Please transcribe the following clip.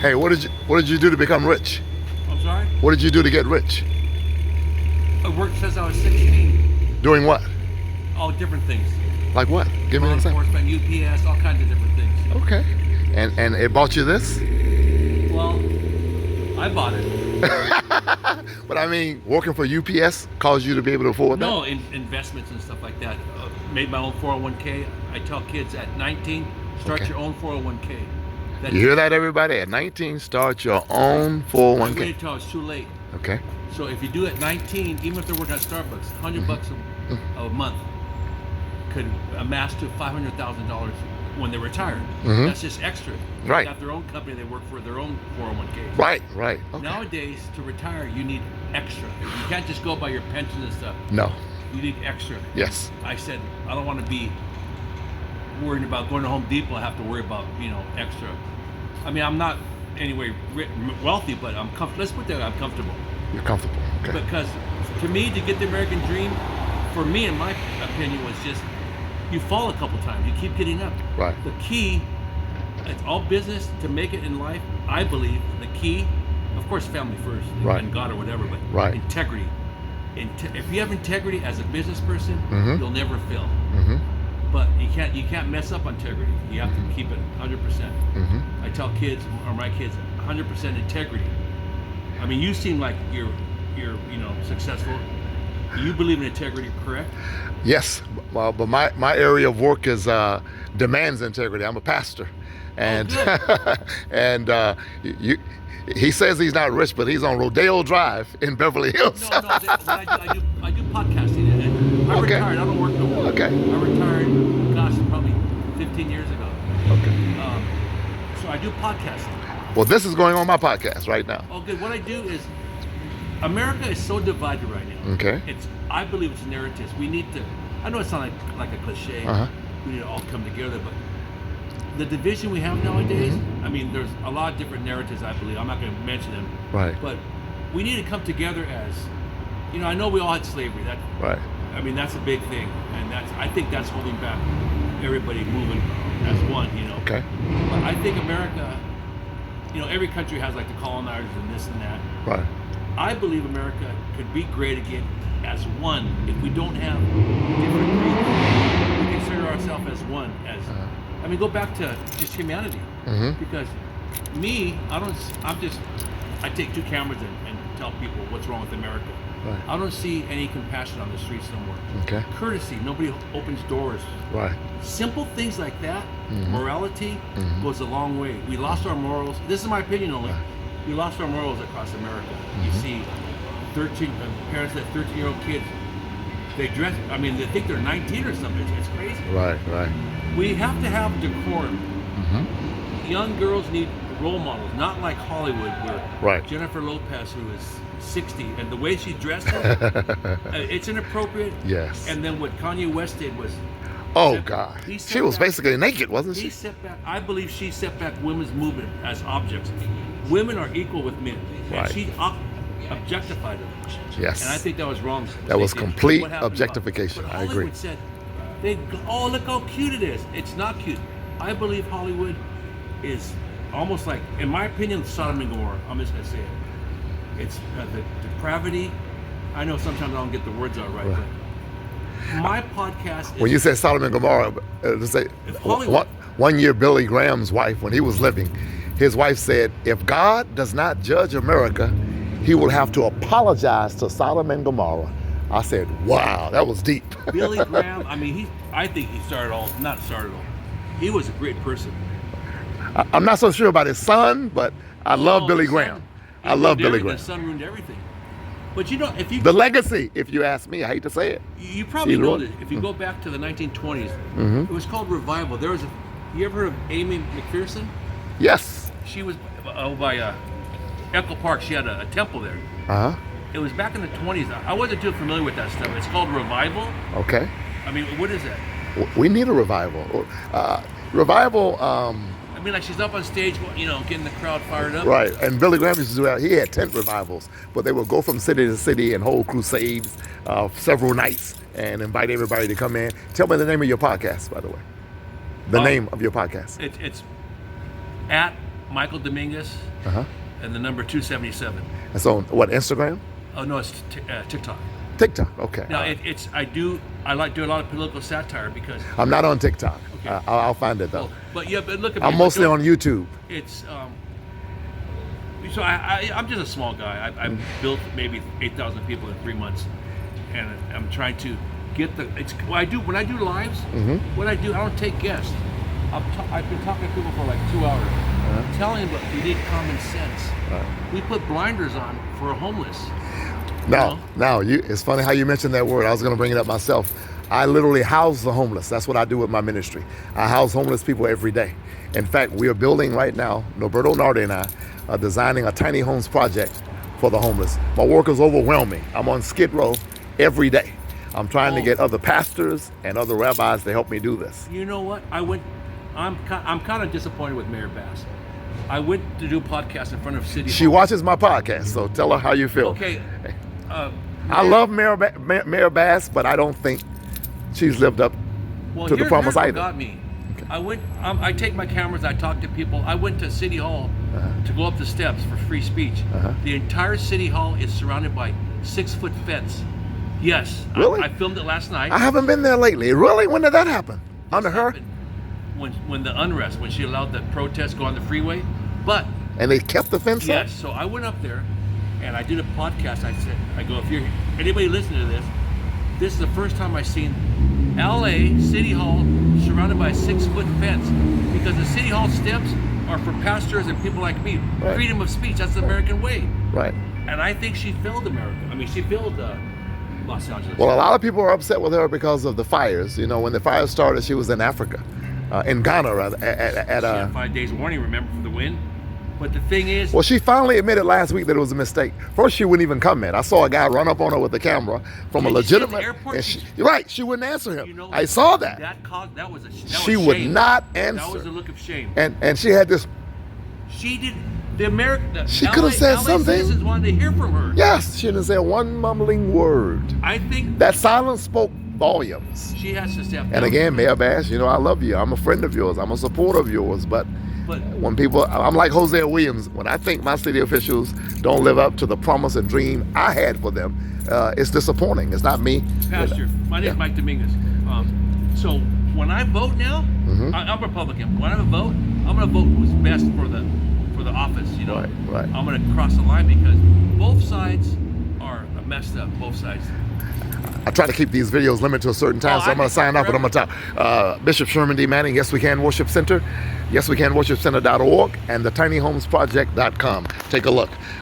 Hey, what did you do to become rich? I'm sorry? What did you do to get rich? I worked since I was 16. Doing what? All different things. Like what? Give me Law an example. enforcement, UPS, all kinds of different things. Okay. And it bought you this? Well, I bought it. But I mean, working for UPS caused you to be able to afford that? No, investments and stuff like that. Made my own 401k. I tell kids at 19, start Okay. your own 401k. You hear that, everybody? At 19, start your own I 401k. waited until it's too late. Okay. So if you do it at 19, even if they're working at Starbucks, $100 a month could amass to $500,000 when they're retired. Mhm. That's just extra. Right. They got their own company. They work for their own 401k. Right. Okay. Nowadays, to retire, you need extra. You can't just go by your pension and stuff. No. You need extra. Yes. I said, I don't want to be worried about going to Home Depot. I have to worry about, extra. I mean, I'm not anyway wealthy, but I'm comfortable. Let's put that, I'm comfortable. You're comfortable. Okay. Because to me, to get the American dream, for me, in my opinion, was just, you fall a couple times, you keep getting up. Right. The key, it's all business to make it in life. I believe the key, of course, family first, Right. and God or whatever, but Right. integrity. If you have integrity as a business person, you'll never fail. Mm-hmm. But you can't mess up on integrity. You have to keep it 100%. I tell kids, or my kids, 100% integrity. I mean, you seem like you're successful. You believe in integrity, correct? Yes, well, but my area of work is demands integrity. I'm a pastor, and and he says he's not rich, but he's on Rodeo Drive in Beverly Hills. No. I do podcasting, and I Okay. retired. I don't work no more. Okay. I retired, gosh, probably 15 years ago. Okay. So I do podcasting. Well, this is going on my podcast right now. Oh, good. What I do is, America is so divided right now. Okay. I believe it's narratives. We need to. I know it sounds like a cliche. We need to all come together, but the division we have nowadays. I mean, there's a lot of different narratives. I believe. I'm not going to mention them. Right. But we need to come together as, I know we all had slavery. Right. I mean, that's a big thing, and I think that's holding back everybody moving as one. Okay. But I think America. Every country has like the colonizers and this and that. Right. I believe America could be great again as one if we don't have different groups. We consider ourselves as one. I mean, go back to just humanity. Because me, I take two cameras and tell people what's wrong with America. Right. I don't see any compassion on the streets no more. Okay. Courtesy, nobody opens doors. Right. Simple things like that, morality goes a long way. We lost our morals. This is my opinion only. We lost our morals across America. You see 13 parents that 13-year-old kids, they dress, they think they're 19 or something. It's crazy. Right. We have to have decorum. Young girls need role models, not like Hollywood where Jennifer Lopez, who is 60, and the way she dresses, it's inappropriate. Yes. And then what Kanye West did was, God, she was basically naked, wasn't she? he set back. I believe she set back women's movement as objects. Women are equal with men, Right. and she objectified them. Yes. And I think that was wrong. That was They did. complete What happened objectification. But I agree. Hollywood said, look how cute it is. It's not cute. I believe Hollywood is almost like, in my opinion, Sodom and Gomorrah. I'm just gonna say it. It's the depravity. I know sometimes I don't get the words out right. But my podcast is... When you say Sodom and Gomorrah, let's say Hollywood. one year Billy Graham's wife, when he was living, his wife said, if God does not judge America, he will have to apologize to Sodom and Gomorrah. I said, wow, that was deep. Billy Graham, I think he he was a great person. I'm not so sure about his son, but I love Billy Graham. I love Billy Graham. His son ruined everything. But if you... The legacy, if you ask me, I hate to say it. You probably know that if you go back to the 1920s, it was called revival. You ever heard of Amy McPherson? Yes. She was by Echo Park. She had a temple there. It was back in the 20s. I wasn't too familiar with that stuff. It's called revival. Okay. What is that? We need a revival. Revival. Like she's up on stage, getting the crowd fired up. Right, and Billy Graham used to do that. He had tent revivals, but they would go from city to city and hold crusades several nights and invite everybody to come in. Tell me the name of your podcast, by the way. The name of your podcast. It's at Michael Dominguez, Uh-huh. and the number 277. And so, what, Instagram? Oh no, it's TikTok. TikTok, okay. Now I like do a lot of political satire because. I'm not on TikTok. Okay. I'll find it, though. But yeah, but look at me. I'm mostly on YouTube. It's so I'm just a small guy. I've built maybe 8,000 people in 3 months, and I'm trying to get the. It's what I do when I do lives. What I do, I don't take guests. I've been talking to people for like 2 hours, telling them that we need common sense. We put blinders on for a homeless. It's funny how you mentioned that word. I was going to bring it up myself. I literally house the homeless. That's what I do with my ministry. I house homeless people every day. In fact, we are building right now, Norberto Nardi and I are designing a tiny homes project for the homeless. My work is overwhelming. I'm on Skid Row every day. I'm trying to get other pastors and other rabbis to help me do this. You know what? I'm kind of disappointed with Mayor Bass. I went to do a podcast in front of City She Hall. watches my podcast, so tell her how you feel. Okay. I love Mayor Bass, but I don't think she's lived up to the promise here's either. What got me. Okay. I take my cameras. I talk to people. I went to City Hall to go up the steps for free speech. The entire City Hall is surrounded by 6-foot fence. Yes. Really? I filmed it last night. I haven't been there lately. Really? When did that happen? Under her? When the unrest, when she allowed the protest go on the freeway, but and they kept the fence up? yes. So I went up there, and I did a podcast. I go, if you're anybody listening to this is the first time I've seen L.A. City Hall surrounded by a 6-foot fence, because the City Hall steps are for pastors and people like me. Right. Freedom of speech. That's the American way. Right. And I think she failed America. I mean, she failed Los Angeles. Well, a lot of people are upset with her because of the fires. You know, when the fires started, she was in Africa. In Ghana, rather, she had 5 days warning, remember, for the wind. But the thing is, well, she finally admitted last week that it was a mistake. First, she wouldn't even comment. I saw a guy run up on her with a camera from a legitimate. At the airport, and you're right, she wouldn't answer him. you know, I saw that. That was She was would shame. not answer. That was a look of shame. And she had this. She did. The American. She could have said LA something. Citizens wanted to hear from her. Yes, she didn't say one mumbling word. I think That silence spoke volumes. she has to step down. And again, Mayor Bass, you know, I love you. I'm a friend of yours. I'm a supporter of yours. But when people, I'm like Hosea Williams. When I think my city officials don't live up to the promise and dream I had for them, it's disappointing. It's not me. Pastor, my name is Mike Dominguez. So when I vote now, I'm Republican. When I vote, I'm going to vote who's best for the office. You know, Right. I'm going to cross the line because both sides are messed up. Both sides. I try to keep these videos limited to a certain time, so I'm going to sign up and I'm going to talk. Bishop Sherman D.Manning, Yes We Can Worship Center, YesWeCanWorshipCenter.org, and the tinyhomesproject.com. Take a look.